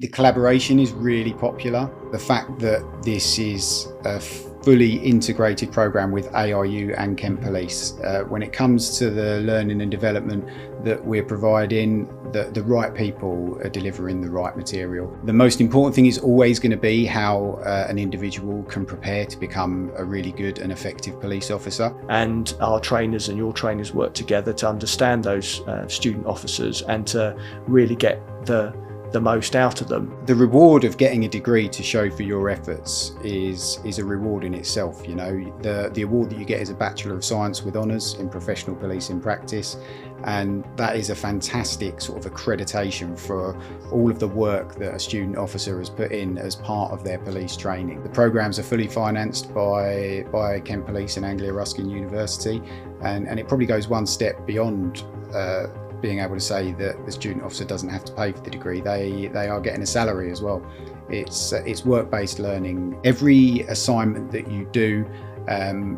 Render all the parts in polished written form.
The collaboration is really popular. The fact that this is a fully integrated program with ARU and Kent Police, when it comes to the learning and development that we're providing, the right people are delivering the right material. The most important thing is always going to be how an individual can prepare to become a really good and effective police officer. And our trainers and your trainers work together to understand those student officers and to really get the most out of them. The reward of getting a degree to show for your efforts is a reward in itself. You know, the award that you get is a Bachelor of Science with honours in professional policing practice, and that is a fantastic sort of accreditation for all of the work that a student officer has put in as part of their police training. The programmes are fully financed by Kent Police and Anglia Ruskin University, and it probably goes one step beyond being able to say that the student officer doesn't have to pay for the degree. They are getting a salary as well. It's work-based learning. Every assignment that you do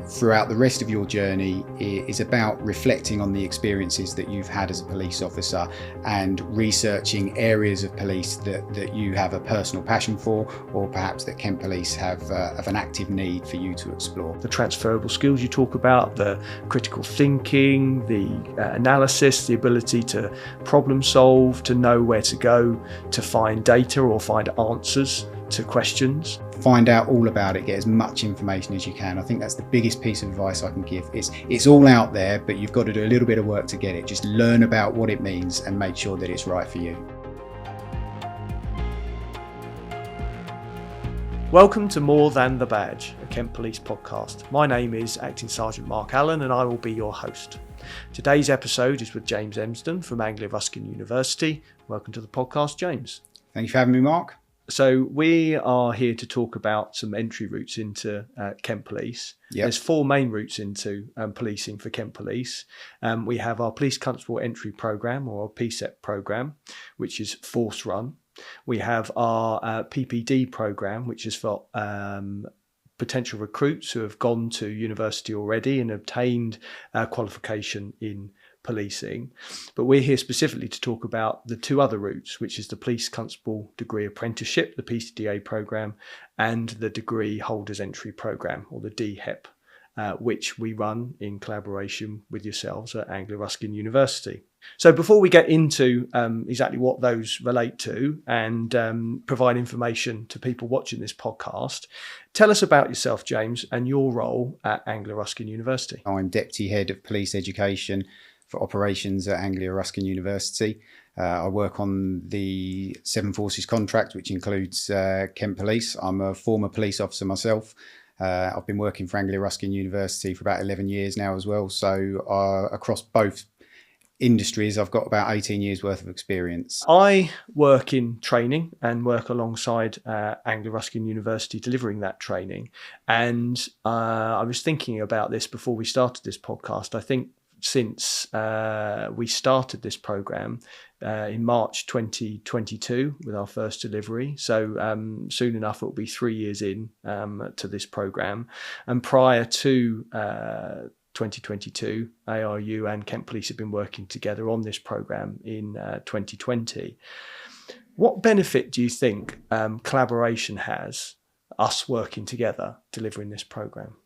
throughout the rest of your journey is about reflecting on the experiences that you've had as a police officer and researching areas of police that you have a personal passion for, or perhaps that Kent Police have an active need for you to explore. The transferable skills you talk about, the critical thinking, the analysis, the ability to problem solve, to know where to go to find data or find answers to questions. Find out all about it, get as much information as you can. I think that's the biggest piece of advice I can give. It's all out there, but you've got to do a little bit of work to get it. Just learn about what it means and make sure that it's right for you. Welcome to More Than the Badge, a Kent Police podcast. My name is Acting Sergeant Mark Allan and I will be your host. Today's episode is with James Emsden from Anglia Ruskin University. Welcome to the podcast, James. Thank you for having me, Mark. So we are here to talk about some entry routes into Kent Police. Yep. There's four main routes into policing for Kent Police. We have our Police Constable Entry Programme, or our PCEP programme, which is force run. We have our PPD programme, which is for potential recruits who have gone to university already and obtained qualification in policing. But we're here specifically to talk about the two other routes, which is the Police Constable Degree Apprenticeship, the PCDA programme, and the Degree Holders Entry programme, or the DHEP, which we run in collaboration with yourselves at Anglia Ruskin University. So before we get into exactly what those relate to and provide information to people watching this podcast, tell us about yourself, James, and your role at Anglia Ruskin University. I'm Deputy Head of Police Education for Operations at Anglia Ruskin University. I work on the Seven Forces contract, which includes Kent Police. I'm a former police officer myself. I've been working for Anglia Ruskin University for about 11 years now as well. So across both industries, I've got about 18 years worth of experience. I work in training and work alongside Anglia Ruskin University delivering that training. And I was thinking about this before we started this podcast. I think since we started this programme in March 2022 with our first delivery. So soon enough, it will be 3 years in to this programme. And prior to 2022, ARU and Kent Police have been working together on this programme in 2020. What benefit do you think collaboration has, us working together, delivering this programme?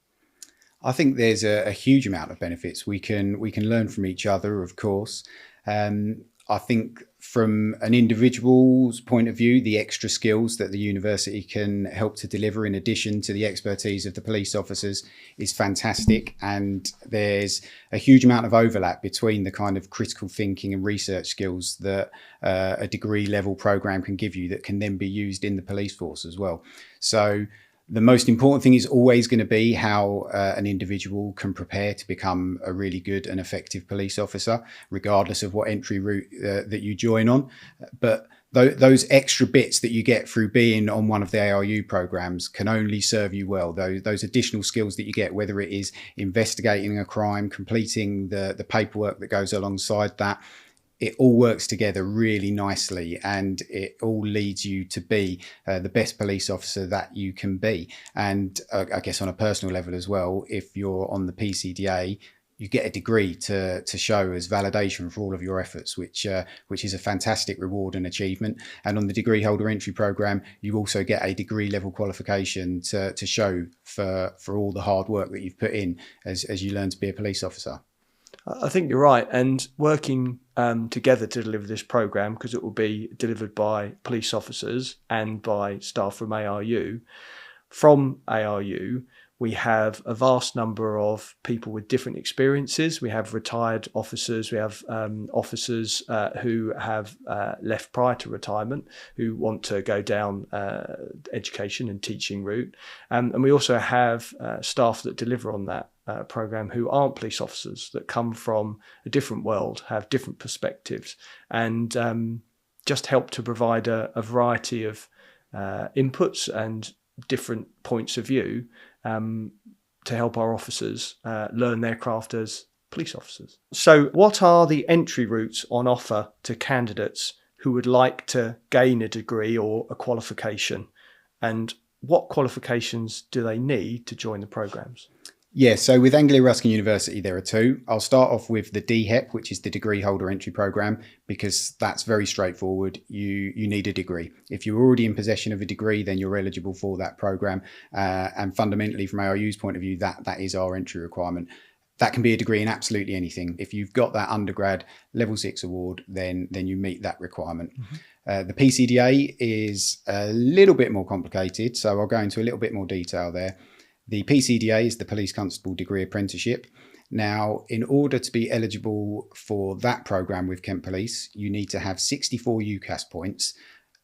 I think there's a huge amount of benefits. We can learn from each other, of course. I think from an individual's point of view, the extra skills that the university can help to deliver in addition to the expertise of the police officers is fantastic. And there's a huge amount of overlap between the kind of critical thinking and research skills that a degree level programme can give you that can then be used in the police force as well. So the most important thing is always going to be how an individual can prepare to become a really good and effective police officer, regardless of what entry route that you join on. But those extra bits that you get through being on one of the ARU programs can only serve you well. Those additional skills that you get, whether it is investigating a crime, completing the paperwork that goes alongside that, it all works together really nicely, and it all leads you to be the best police officer that you can be. And I guess on a personal level as well, if you're on the PCDA, you get a degree to show as validation for all of your efforts, which is a fantastic reward and achievement. And on the degree holder entry program, you also get a degree level qualification to show for all the hard work that you've put in as you learn to be a police officer. I think you're right. And working together to deliver this program, because it will be delivered by police officers and by staff from ARU. From ARU, we have a vast number of people with different experiences. We have retired officers. We have officers who have left prior to retirement, who want to go down education and teaching route. And we also have staff that deliver on that program who aren't police officers, that come from a different world, have different perspectives, and just help to provide a variety of inputs and different points of view to help our officers learn their craft as police officers. So what are the entry routes on offer to candidates who would like to gain a degree or a qualification? And what qualifications do they need to join the programs? Yeah, so with Anglia Ruskin University, there are two. I'll start off with the DHEP, which is the Degree Holder Entry Programme, because that's very straightforward. You need a degree. If you're already in possession of a degree, then you're eligible for that programme. And fundamentally, from ARU's point of view, that is our entry requirement. That can be a degree in absolutely anything. If you've got that undergrad level 6 award, then you meet that requirement. Mm-hmm. The PCDA is a little bit more complicated, so I'll go into a little bit more detail there. The PCDA is the Police Constable Degree Apprenticeship. Now, in order to be eligible for that programme with Kent Police, you need to have 64 UCAS points,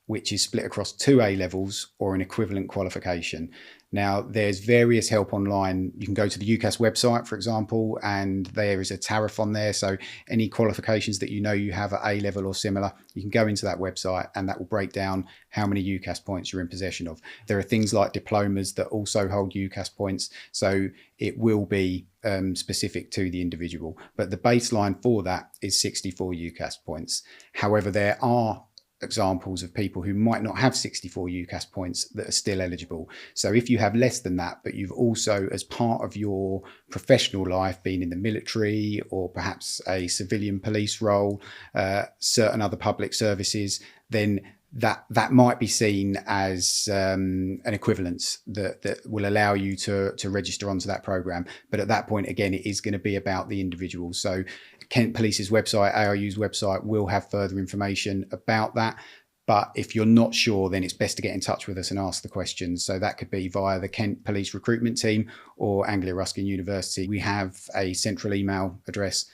which is split across 2 A levels or an equivalent qualification. Now, there's various help online. You can go to the UCAS website, for example, and there is a tariff on there. So any qualifications that you know you have at A level or similar, you can go into that website and that will break down how many UCAS points you're in possession of. There are things like diplomas that also hold UCAS points. So it will be specific to the individual. But the baseline for that is 64 UCAS points. However, there are examples of people who might not have 64 UCAS points that are still eligible. So if you have less than that, but you've also, as part of your professional life, been in the military or perhaps a civilian police role, certain other public services, then that might be seen as an equivalence that will allow you to register onto that program. But at that point, again, it is going to be about the individual. So Kent Police's website, ARU's website, will have further information about that. But if you're not sure, then it's best to get in touch with us and ask the questions. So that could be via the Kent Police recruitment team or Anglia Ruskin University. We have a central email address.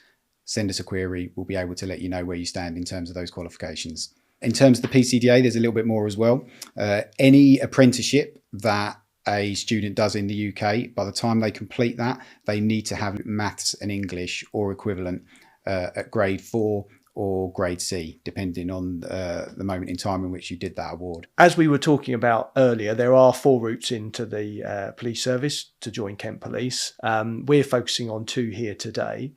Send us a query. We'll be able to let you know where you stand in terms of those qualifications. In terms of the PCDA, there's a little bit more as well. Any apprenticeship that a student does in the UK, by the time they complete that, they need to have maths and English or equivalent at grade 4 or grade C, depending on the moment in time in which you did that award. As we were talking about earlier, there are 4 routes into the police service to join Kent Police. We're focusing on 2 here today,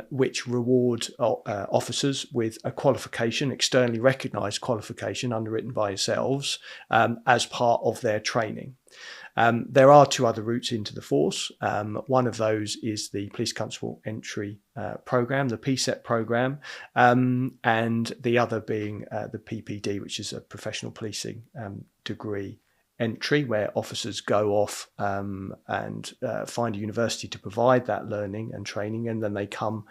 which reward officers with a qualification, externally recognised qualification underwritten by yourselves as part of their training. There are 2 other routes into the force. One of those is the Police Constable Entry Programme, the PSET programme, and the other being the PPD, which is a Professional Policing degree entry, where officers go off and find a university to provide that learning and training, and then they come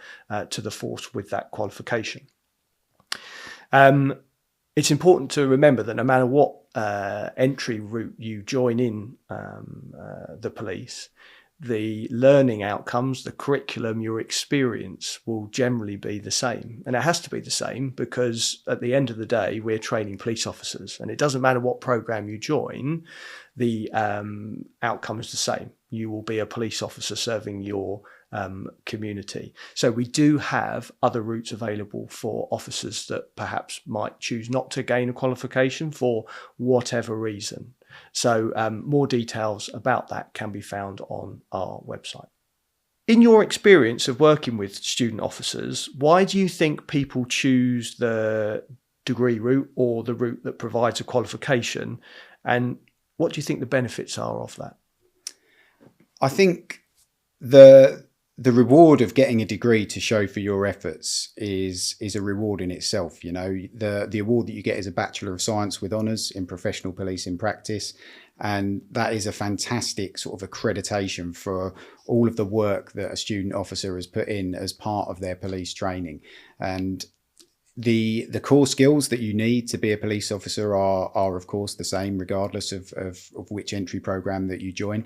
to the force with that qualification. It's important to remember that no matter what entry route you join in the police, the learning outcomes, the curriculum, your experience will generally be the same. And it has to be the same because at the end of the day, we're training police officers, and it doesn't matter what program you join, the outcome is the same. You will be a police officer serving your community. So we do have other routes available for officers that perhaps might choose not to gain a qualification for whatever reason. So more details about that can be found on our website. In your experience of working with student officers, why do you think people choose the degree route or the route that provides a qualification? And what do you think the benefits are of that? I think the the reward of getting a degree to show for your efforts is a reward in itself. You know, the award that you get is a Bachelor of Science with honours in professional policing practice, and that is a fantastic sort of accreditation for all of the work that a student officer has put in as part of their police training. And the core skills that you need to be a police officer are of course the same regardless of which entry program that you join.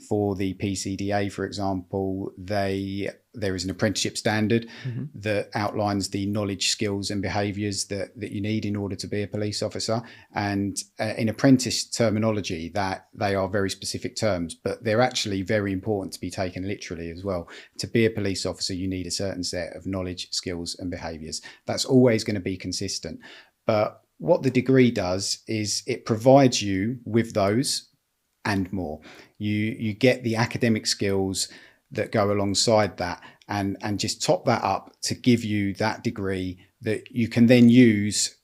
For the PCDA, for example, there is an apprenticeship standard that outlines the knowledge, skills and behaviours that you need in order to be a police officer. And in apprentice terminology, that they are very specific terms, but they're actually very important to be taken literally as well. To be a police officer, you need a certain set of knowledge, skills and behaviours. That's always going to be consistent. But what the degree does is it provides you with those and more. You get the academic skills that go alongside that, and just top that up to give you that degree that you can then use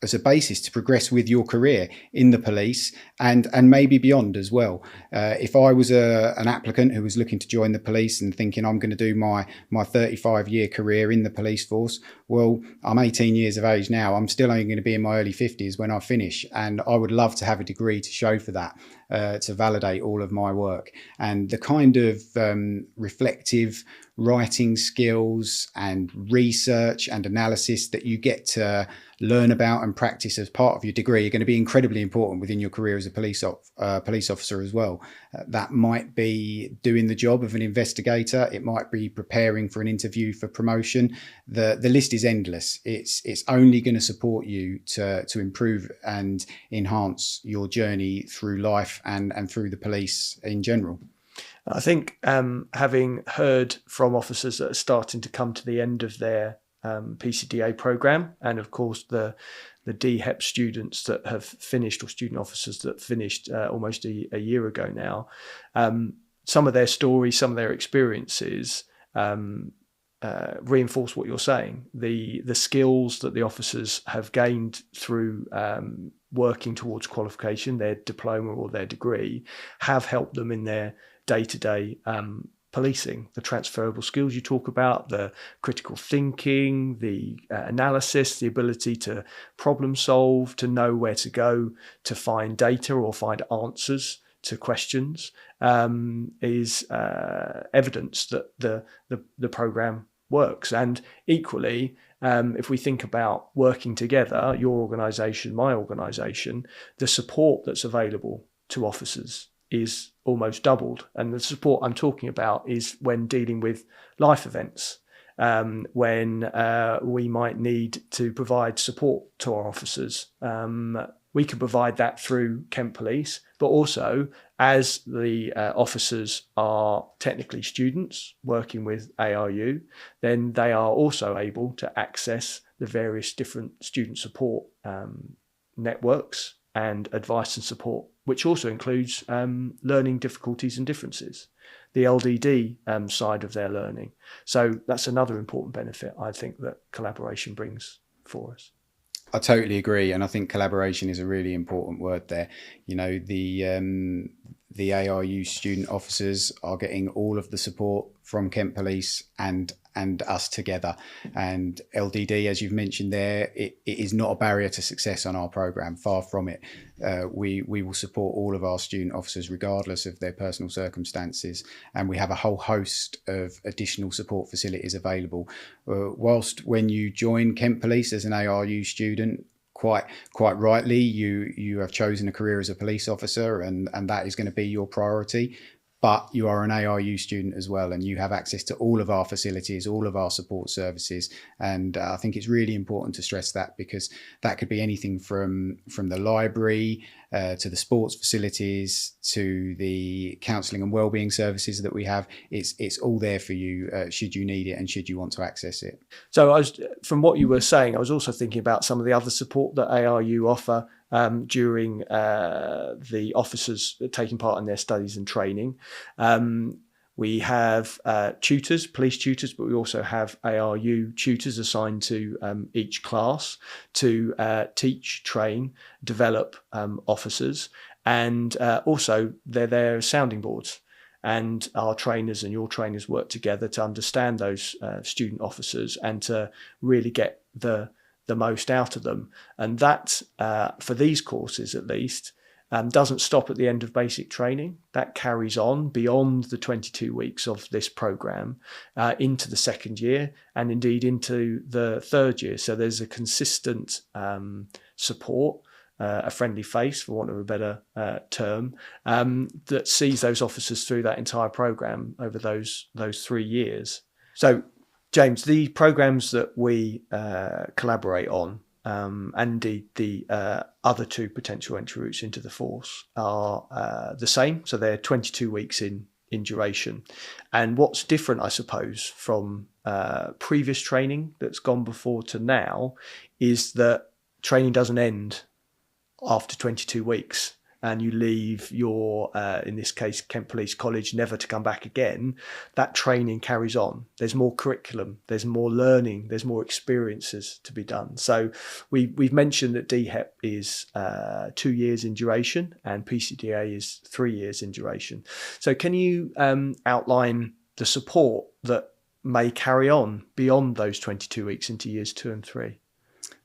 as a basis to progress with your career in the police and maybe beyond as well. If I was an applicant who was looking to join the police and thinking I'm going to do my 35-year career in the police force, well, I'm 18 years of age now. I'm still only going to be in my early 50s when I finish, and I would love to have a degree to show for that, to validate all of my work. And the kind of reflective writing skills and research and analysis that you get to learn about and practice as part of your degree are going to be incredibly important within your career as a police officer as well. That might be doing the job of an investigator. It might be preparing for an interview for promotion. The list is endless. It's only going to support you to improve and enhance your journey through life and through the police in general. I think having heard from officers that are starting to come to the end of their PCDA program, and of course the DHEP students that have finished, or student officers that finished almost a year ago now, some of their stories, some of their experiences reinforce what you're saying. The skills that the officers have gained through working towards qualification, their diploma or their degree, have helped them in their day-to-day policing. The transferable skills you talk about, the critical thinking, the analysis, the ability to problem solve, to know where to go to find data or find answers to questions, is evidence that the program works. And equally, if we think about working together, your organisation, my organisation, the support that's available to officers is almost doubled. And the support I'm talking about is when dealing with life events, when we might need to provide support to our officers. We can provide that through Kent Police, but also as the officers are technically students working with ARU, then they are also able to access the various different student support networks and advice and support, which also includes learning difficulties and differences, the LDD side of their learning. So that's another important benefit, I think, that collaboration brings for us. I totally agree, and I think collaboration is a really important word there. You know, the ARU student officers are getting all of the support from Kent Police and us together. And LDD, as you've mentioned there, it is not a barrier to success on our program. Far from it. We will support all of our student officers regardless of their personal circumstances, and we have a whole host of additional support facilities available. Whilst when you join Kent Police as an ARU student, quite rightly, you have chosen a career as a police officer, and that is going to be your priority. But you are an ARU student as well, and you have access to all of our facilities, all of our support services. And I think it's really important to stress that, because that could be anything from the library to the sports facilities to the counselling and wellbeing services that we have. It's all there for you should you need it and should you want to access it. So from what you were saying, I was also thinking about some of the other support that ARU offer during the officers taking part in their studies and training. We have tutors, police tutors, but we also have ARU tutors assigned to each class to teach, train, develop officers, and also they're their sounding boards. and our trainers and your trainers work together to understand those student officers and to really get the most out of them. And that, for these courses at least, doesn't stop at the end of basic training. That carries on beyond the 22 weeks of this programme into the second year and indeed into the third year. So there's a consistent support, a friendly face, for want of a better term, that sees those officers through that entire programme over those 3 years. So, James, the programmes that we collaborate on, and indeed the other two potential entry routes into the force are the same. So they're 22 weeks in duration. And what's different, I suppose, from previous training that's gone before to now is that training doesn't end after 22 weeks and you leave your, in this case, Kent Police College, never to come back again. That training carries on. There's more curriculum, there's more learning, there's more experiences to be done. So we've mentioned that DHEP is 2 years in duration and PCDA is 3 years in duration. So can you outline the support that may carry on beyond those 22 weeks into years 2 and 3?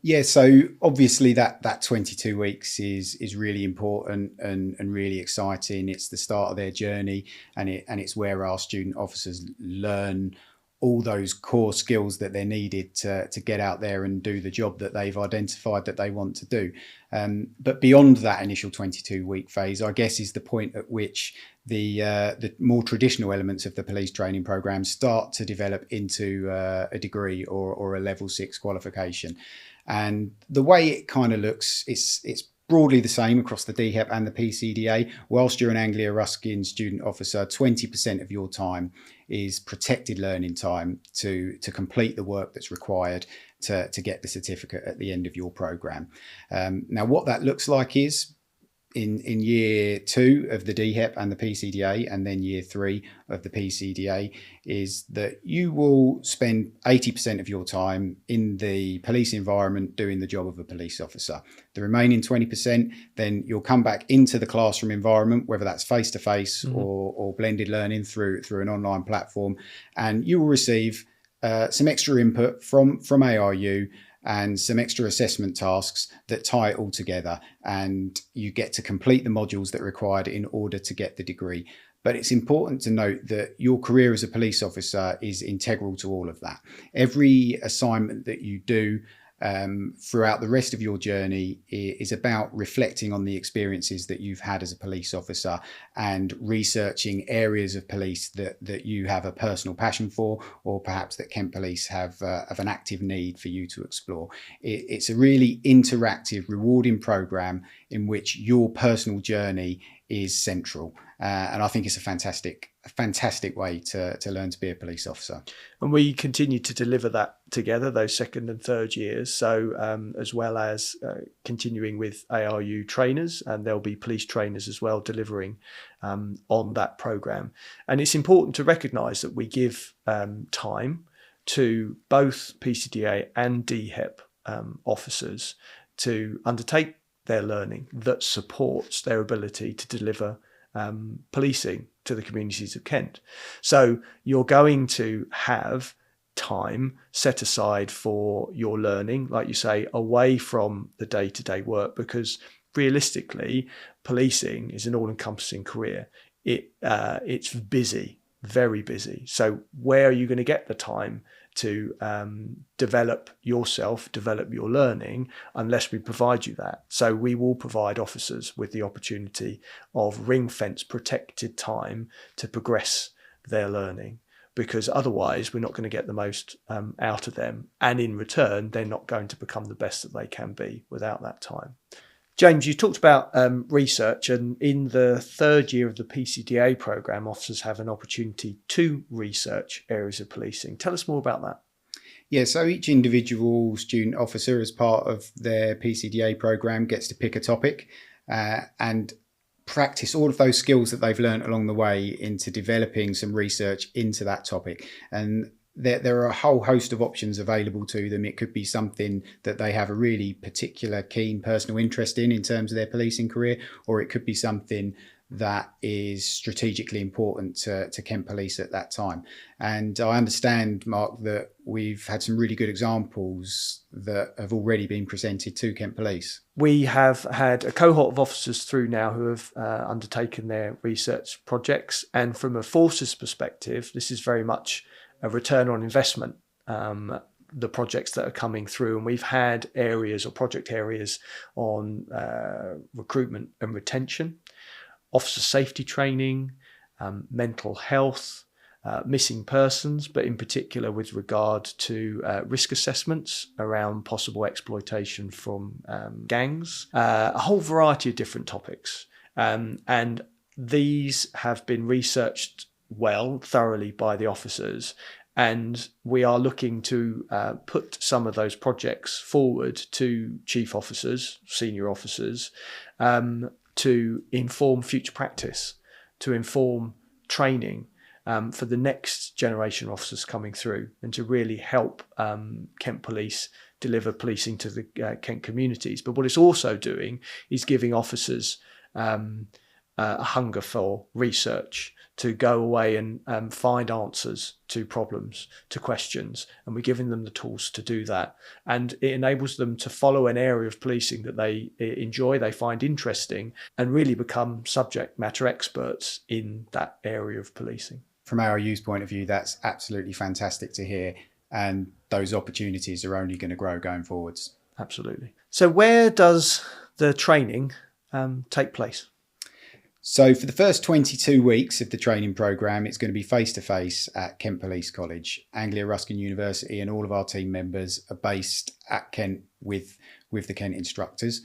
Yeah, so obviously that 22 weeks is really important and really exciting. It's the start of their journey, and it's where our student officers learn all those core skills that they're needed to get out there and do the job that they've identified that they want to do. But beyond that initial 22-week phase, I guess, is the point at which the more traditional elements of the police training program start to develop into a degree or a level 6 qualification. And the way it kind of looks, it's broadly the same across the DHEP and the PCDA. Whilst you're an Anglia Ruskin student officer, 20% of your time is protected learning time to complete the work that's required to get the certificate at the end of your program. Now, what that looks like is in year 2 of the DHEP and the PCDA, and then year 3 of the PCDA, is that you will spend 80% of your time in the police environment doing the job of a police officer. The remaining 20%, then you'll come back into the classroom environment, whether that's face-to-face or blended learning through an online platform, and you will receive some extra input from ARU and some extra assessment tasks that tie it all together, and you get to complete the modules that are required in order to get the degree. But it's important to note that your career as a police officer is integral to all of that. Every assignment that you do throughout the rest of your journey is about reflecting on the experiences that you've had as a police officer and researching areas of police that you have a personal passion for, or perhaps that Kent Police have an active need for you to explore. It's a really interactive, rewarding program in which your personal journey is central. And I think it's a fantastic way to learn to be a police officer. And we continue to deliver that together, those second and third years. So as well as continuing with ARU trainers, and there'll be police trainers as well delivering on that programme. And it's important to recognise that we give time to both PCDA and DHEP officers to undertake their learning that supports their ability to deliver policing to the communities of Kent. So you're going to have time set aside for your learning, like you say, away from the day-to-day work, because realistically, policing is an all-encompassing career. It's busy, very busy. So where are you going to get the time to develop yourself, develop your learning, unless we provide you that? So we will provide officers with the opportunity of ring-fence protected time to progress their learning, because otherwise we're not going to get the most out of them. And in return, they're not going to become the best that they can be without that time. James, you talked about research, and in the third year of the PCDA programme, officers have an opportunity to research areas of policing. Tell us more about that. Yeah, so each individual student officer, as part of their PCDA programme, gets to pick a topic and practice all of those skills that they've learned along the way into developing some research into that topic. And there are a whole host of options available to them. It could be something that they have a really particular keen personal interest in terms of their policing career, or it could be something that is strategically important to Kent Police at that time. And I understand, Mark, that we've had some really good examples that have already been presented to Kent Police. We have had a cohort of officers through now who have undertaken their research projects. And from a forces perspective, this is very much a return on investment, the projects that are coming through. And we've had areas or project areas on recruitment and retention, officer safety training, mental health, missing persons, but in particular with regard to risk assessments around possible exploitation from gangs, a whole variety of different topics. And these have been researched well, thoroughly by the officers. And we are looking to put some of those projects forward to chief officers, senior officers, to inform future practice, to inform training for the next generation of officers coming through, and to really help Kent Police deliver policing to the Kent communities. But what it's also doing is giving officers a hunger for research, to go away and find answers to problems, to questions, and we're giving them the tools to do that. And it enables them to follow an area of policing that they enjoy, they find interesting, and really become subject matter experts in that area of policing. From our youth point of view, that's absolutely fantastic to hear, and those opportunities are only going to grow going forwards. Absolutely. So where does the training take place? So for the first 22 weeks of the training programme, it's going to be face-to-face at Kent Police College. Anglia Ruskin University and all of our team members are based at Kent with the Kent instructors.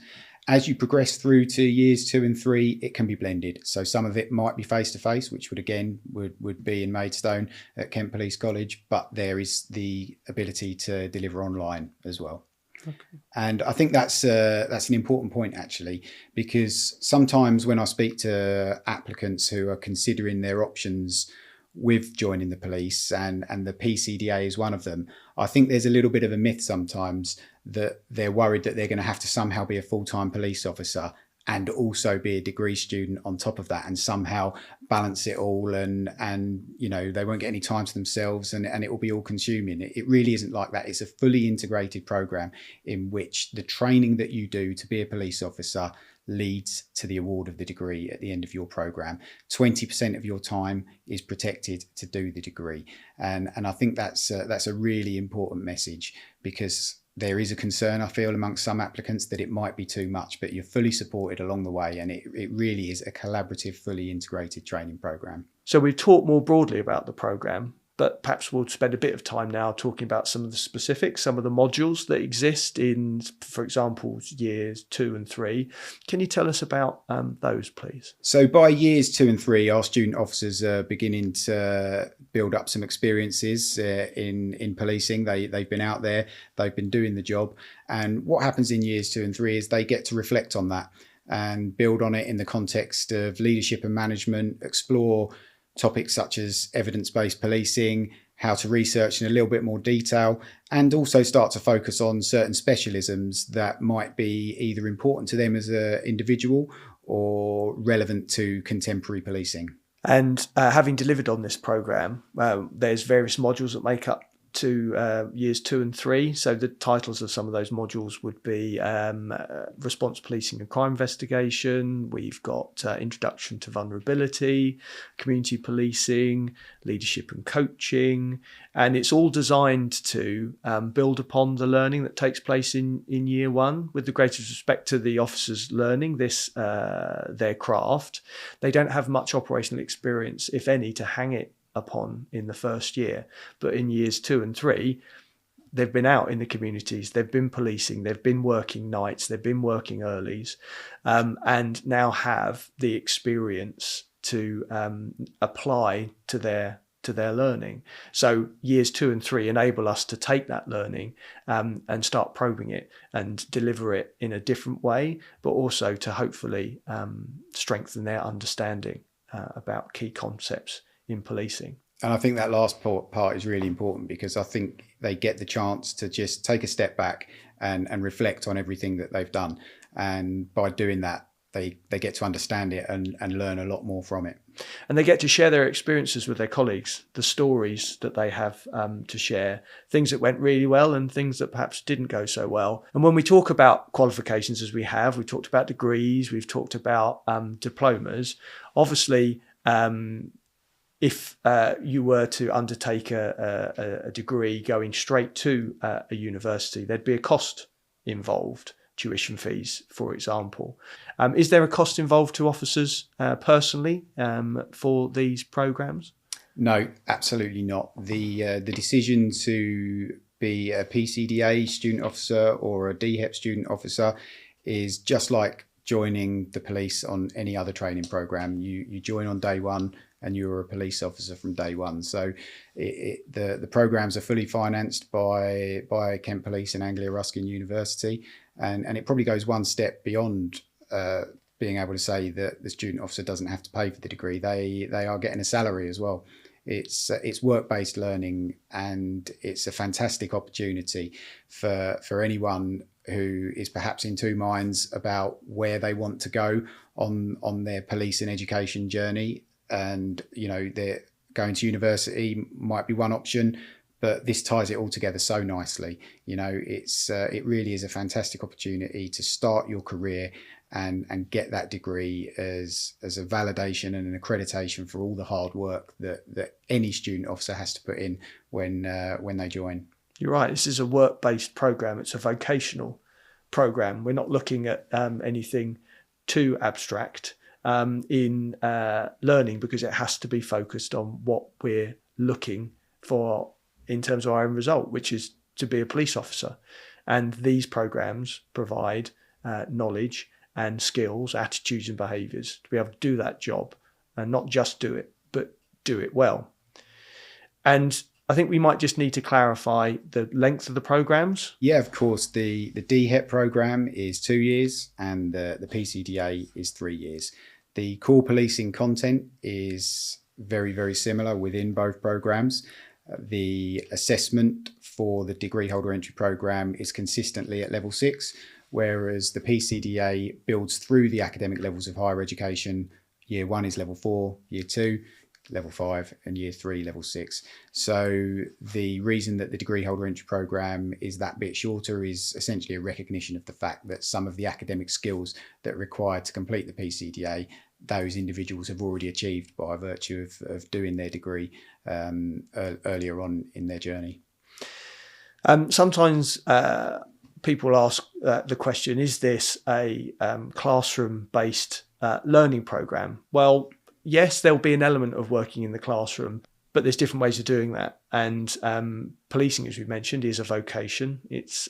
As you progress through to years 2 and 3, it can be blended. So some of it might be face-to-face, which would be in Maidstone at Kent Police College, but there is the ability to deliver online as well. Okay. And I think that's an important point, actually, because sometimes when I speak to applicants who are considering their options with joining the police, and the PCDA is one of them, I think there's a little bit of a myth sometimes that they're worried that they're going to have to somehow be a full-time police officer and also be a degree student on top of that, and somehow balance it all, and you know, they won't get any time to themselves, and it will be all consuming. It really isn't like that. It's a fully integrated program in which the training that you do to be a police officer leads to the award of the degree at the end of your program. 20% of your time is protected to do the degree, and I think that's a really important message, because there is a concern, I feel, amongst some applicants that it might be too much, but you're fully supported along the way, and it really is a collaborative, fully integrated training program. So we've talked more broadly about the program, but perhaps we'll spend a bit of time now talking about some of the specifics, some of the modules that exist in, for example, years 2 and 3. Can you tell us about those, please? So by years 2 and 3, our student officers are beginning to build up some experiences in policing. They've been out there, they've been doing the job. And what happens in years 2 and 3 is they get to reflect on that and build on it in the context of leadership and management, explore topics such as evidence-based policing, how to research in a little bit more detail, and also start to focus on certain specialisms that might be either important to them as an individual or relevant to contemporary policing. And having delivered on this programme, there's various modules that make up to years 2 and 3. So the titles of some of those modules would be Response Policing and Crime Investigation. We've got Introduction to Vulnerability, Community Policing, Leadership and Coaching. And it's all designed to build upon the learning that takes place in year 1. With the greatest respect to the officers learning their craft, they don't have much operational experience, if any, to hang it upon in the first year. But in years 2 and 3, they've been out in the communities, they've been policing, they've been working nights, they've been working earlies, and now have the experience to apply to their learning. So years 2 and 3 enable us to take that learning and start probing it and deliver it in a different way, but also to hopefully strengthen their understanding about key concepts in policing. And I think that last part is really important, because I think they get the chance to just take a step back and reflect on everything that they've done. And by doing that, they get to understand it and learn a lot more from it. And they get to share their experiences with their colleagues, the stories that they have to share, things that went really well and things that perhaps didn't go so well. And when we talk about qualifications, as we've talked about degrees, we've talked about diplomas. Obviously, if you were to undertake a degree going straight to a university, there'd be a cost involved. Tuition fees, for example. Is there a cost involved to officers personally for these programs? No, absolutely not. The decision to be a PCDA student officer or a DHEP student officer is just like joining the police on any other training program. You join on day one and you're a police officer from day one. So the programs are fully financed by Kent Police and Anglia Ruskin University. And it probably goes one step beyond being able to say that the student officer doesn't have to pay for the degree. They are getting a salary as well. It's work-based learning, and it's a fantastic opportunity for anyone who is perhaps in two minds about where they want to go on their police and education journey. And they're going to university might be one option, but this ties it all together so nicely. It really is a fantastic opportunity to start your career and get that degree as a validation and an accreditation for all the hard work that any student officer has to put in when they join. You're right. This is a work-based program. It's a vocational program. We're not looking at anything too abstract in learning, because it has to be focused on what we're looking for in terms of our own result, which is to be a police officer. And these programs provide knowledge and skills, attitudes and behaviours to be able to do that job, and not just do it, but do it well. And I think we might just need to clarify the length of the programs. Yeah, of course. The DHEP program is 2 years and the PCDA is 3 years. The core policing content is very, very similar within both programs. The assessment for the degree holder entry program is consistently at level 6, whereas the PCDA builds through the academic levels of higher education. Year 1 is level 4, year 2 level 5, and year 3 level 6. So the reason that the degree holder entry program is that bit shorter is essentially a recognition of the fact that some of the academic skills that are required to complete the PCDA, those individuals have already achieved by virtue of doing their degree earlier on in their journey. Sometimes people ask the question, is this a classroom-based learning program? Well, yes, there'll be an element of working in the classroom, but there's different ways of doing that. And policing, as we've mentioned, is a vocation. There's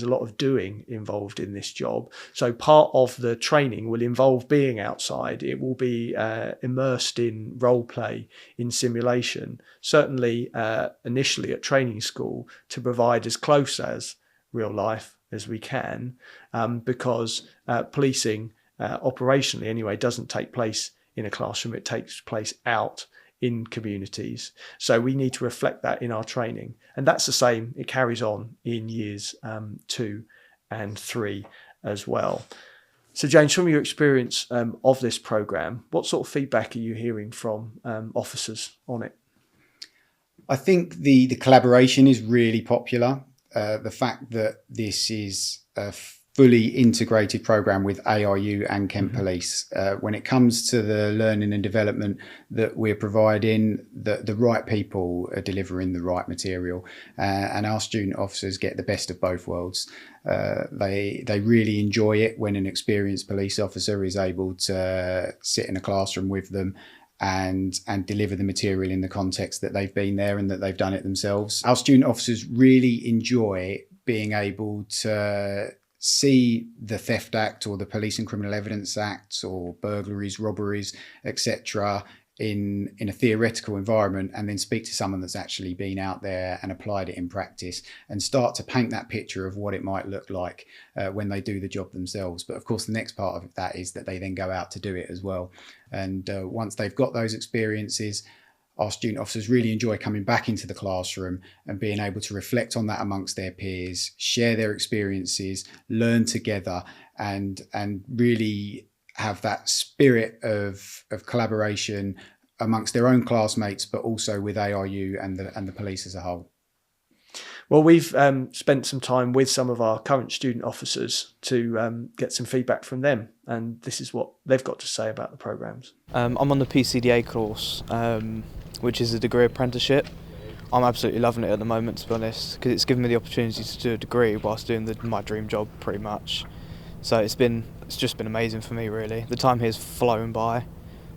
a lot of doing involved in this job. So part of the training will involve being outside. It will be immersed in role play, in simulation, certainly initially at training school, to provide as close as real life as we can, because policing, operationally anyway, doesn't take place in a classroom. It takes place out in communities. So we need to reflect that in our training. And that's the same. It carries on in years 2 and 3 as well. So James, from your experience of this program, what sort of feedback are you hearing from officers on it? I think the collaboration is really popular. The fact that this is a fully integrated program with ARU and Kent Police. When it comes to the learning and development that we're providing, the right people are delivering the right material, and our student officers get the best of both worlds. They really enjoy it when an experienced police officer is able to sit in a classroom with them and deliver the material in the context that they've been there and that they've done it themselves. Our student officers really enjoy being able to see the Theft Act or the Police and Criminal Evidence Act or burglaries, robberies, etc. in a theoretical environment, and then speak to someone that's actually been out there and applied it in practice and start to paint that picture of what it might look like when they do the job themselves. But of course, the next part of that is that they then go out to do it as well. And once they've got those experiences, our student officers really enjoy coming back into the classroom and being able to reflect on that amongst their peers, share their experiences, learn together, and really have that spirit of collaboration amongst their own classmates, but also with ARU and the police as a whole. Well, we've spent some time with some of our current student officers to get some feedback from them, and this is what they've got to say about the programmes. I'm on the PCDA course, which is a degree apprenticeship. I'm absolutely loving it at the moment, to be honest, because it's given me the opportunity to do a degree whilst doing my dream job, pretty much. So it's just been amazing for me, really. The time here's flown by,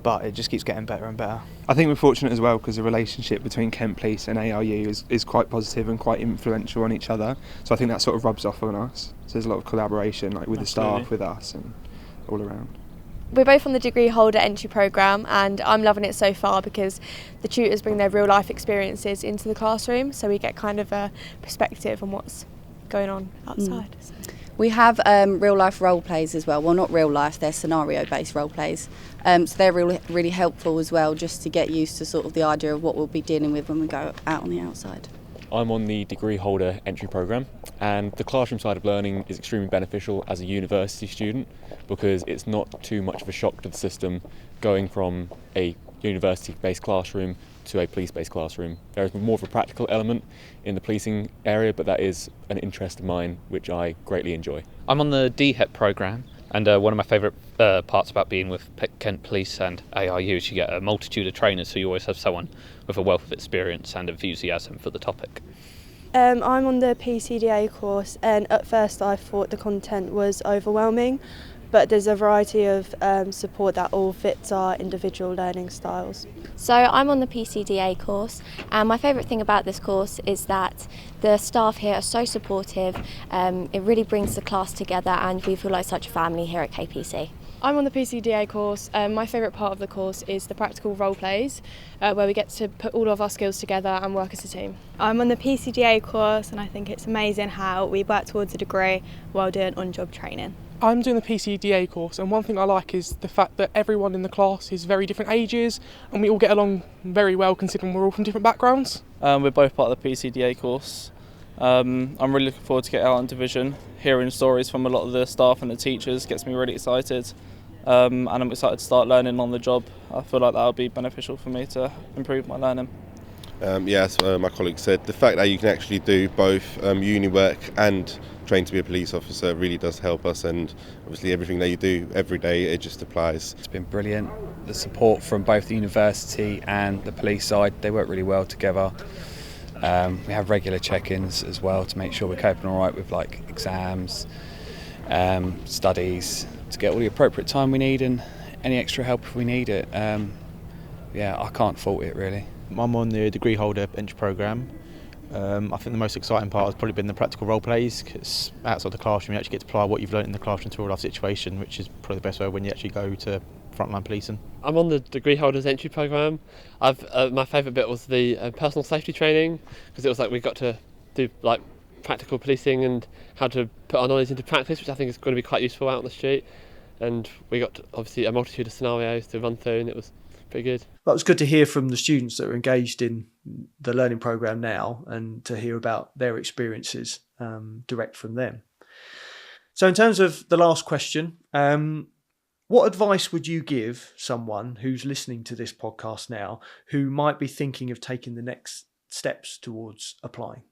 but it just keeps getting better and better. I think we're fortunate as well because the relationship between Kent Police and ARU is quite positive and quite influential on each other. So I think that sort of rubs off on us. So there's a lot of collaboration, like with Absolutely. the staff, with us, and all around. We're both on the degree holder entry programme, and I'm loving it so far because the tutors bring their real life experiences into the classroom, so we get kind of a perspective on what's going on outside. We have real life role plays as well. Well, not real life, they're scenario based role plays. So they're really helpful as well, just to get used to sort of the idea of what we'll be dealing with when we go out on the outside. I'm on the degree holder entry programme, and the classroom side of learning is extremely beneficial as a university student because it's not too much of a shock to the system going from a university-based classroom to a police-based classroom. There is more of a practical element in the policing area, but that is an interest of mine which I greatly enjoy. I'm on the DHEP programme, and one of my favourite parts about being with Kent Police and ARU is you get a multitude of trainers, so you always have someone with a wealth of experience and enthusiasm for the topic. I'm on the PCDA course, and at first I thought the content was overwhelming, but there's a variety of support that all fits our individual learning styles. So I'm on the PCDA course, and my favourite thing about this course is that the staff here are so supportive. It really brings the class together, and we feel like such a family here at KPC. I'm on the PCDA course. My favourite part of the course is the practical role plays, where we get to put all of our skills together and work as a team. I'm on the PCDA course, and I think it's amazing how we work towards a degree while doing on-job training. I'm doing the PCDA course, and one thing I like is the fact that everyone in the class is very different ages, and we all get along very well considering we're all from different backgrounds. We're both part of the PCDA course. I'm really looking forward to getting out on division. Hearing stories from a lot of the staff and the teachers gets me really excited. And I'm excited to start learning on the job. I feel like that will be beneficial for me to improve my learning. Yes, my colleague said, the fact that you can actually do both uni work and train to be a police officer really does help us, and obviously everything that you do every day, it just applies. It's been brilliant. The support from both the university and the police side, they work really well together. We have regular check-ins as well to make sure we're coping all right with like exams, studies, to get all the appropriate time we need and any extra help if we need it. I can't fault it really. I'm on the degree holder entry programme. I think the most exciting part has probably been the practical role plays, because outside the classroom you actually get to apply what you've learned in the classroom to a real life situation, which is probably the best way when you actually go to frontline policing. I'm on the degree holders entry programme. My favourite bit was the personal safety training, because it was like we got to do like practical policing and how to put our knowledge into practice, which I think is going to be quite useful out on the street. And we got obviously a multitude of scenarios to run through, and it was pretty good. Well, it was good to hear from the students that are engaged in the learning programme now, and to hear about their experiences direct from them. So in terms of the last question, what advice would you give someone who's listening to this podcast now who might be thinking of taking the next steps towards applying?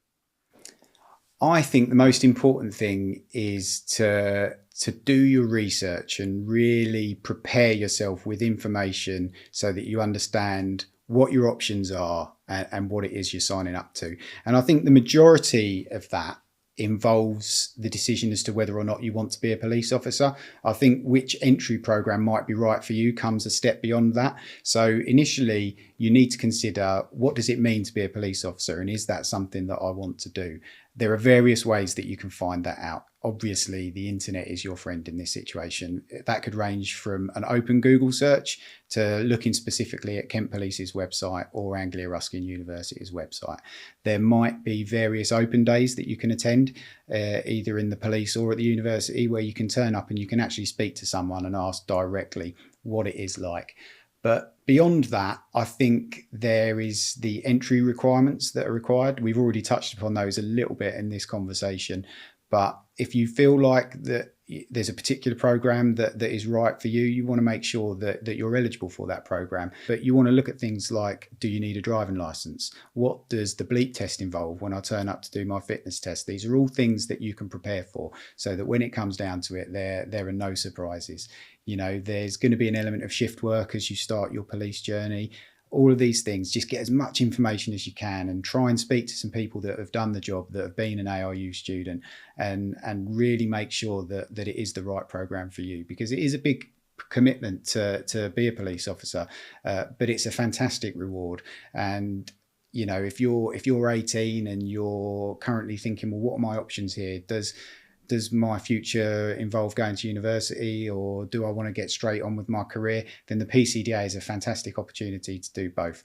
I think the most important thing is to do your research and really prepare yourself with information so that you understand what your options are and what it is you're signing up to. And I think the majority of that involves the decision as to whether or not you want to be a police officer. I think which entry program might be right for you comes a step beyond that. So initially, you need to consider, what does it mean to be a police officer, and is that something that I want to do? There are various ways that you can find that out. Obviously, the internet is your friend in this situation. That could range from an open Google search to looking specifically at Kent Police's website or Anglia Ruskin University's website. There might be various open days that you can attend, either in the police or at the university, where you can turn up and you can actually speak to someone and ask directly what it is like. But beyond that, I think there is the entry requirements that are required. We've already touched upon those a little bit in this conversation. But if you feel like that there's a particular program that is right for you, you want to make sure that you're eligible for that program. But you want to look at things like, do you need a driving license? What does the bleep test involve when I turn up to do my fitness test? These are all things that you can prepare for, so that when it comes down to it, there are no surprises. You know, there's going to be an element of shift work as you start your police journey. All of these things, just get as much information as you can and try and speak to some people that have done the job, that have been an ARU student, and really make sure that it is the right program for you, because it is a big commitment to be a police officer, but it's a fantastic reward. And you know, if you're 18 and you're currently thinking, well, what are my options here? Does my future involve going to university, or do I want to get straight on with my career? Then the PCDA is a fantastic opportunity to do both.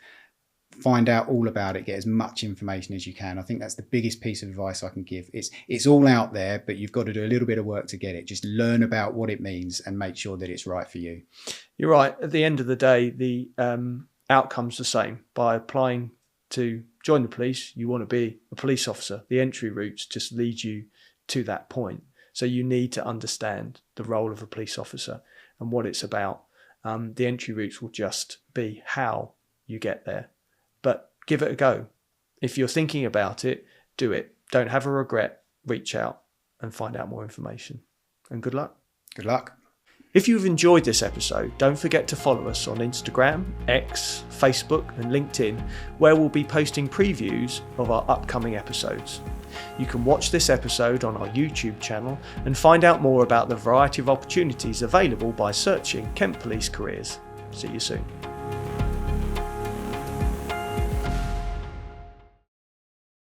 Find out all about it, get as much information as you can. I think that's the biggest piece of advice I can give. It's all out there, but you've got to do a little bit of work to get it. Just learn about what it means and make sure that it's right for you. You're right. At the end of the day, the outcome's the same. By applying to join the police, you want to be a police officer. The entry routes just lead you to that point. So you need to understand the role of a police officer and what it's about. The entry routes will just be how you get there. But give it a go. If you're thinking about it, do it. Don't have a regret. Reach out and find out more information. And good luck. Good luck. If you've enjoyed this episode, don't forget to follow us on Instagram, X, Facebook and LinkedIn, where we'll be posting previews of our upcoming episodes. You can watch this episode on our YouTube channel and find out more about the variety of opportunities available by searching Kent Police Careers. See you soon.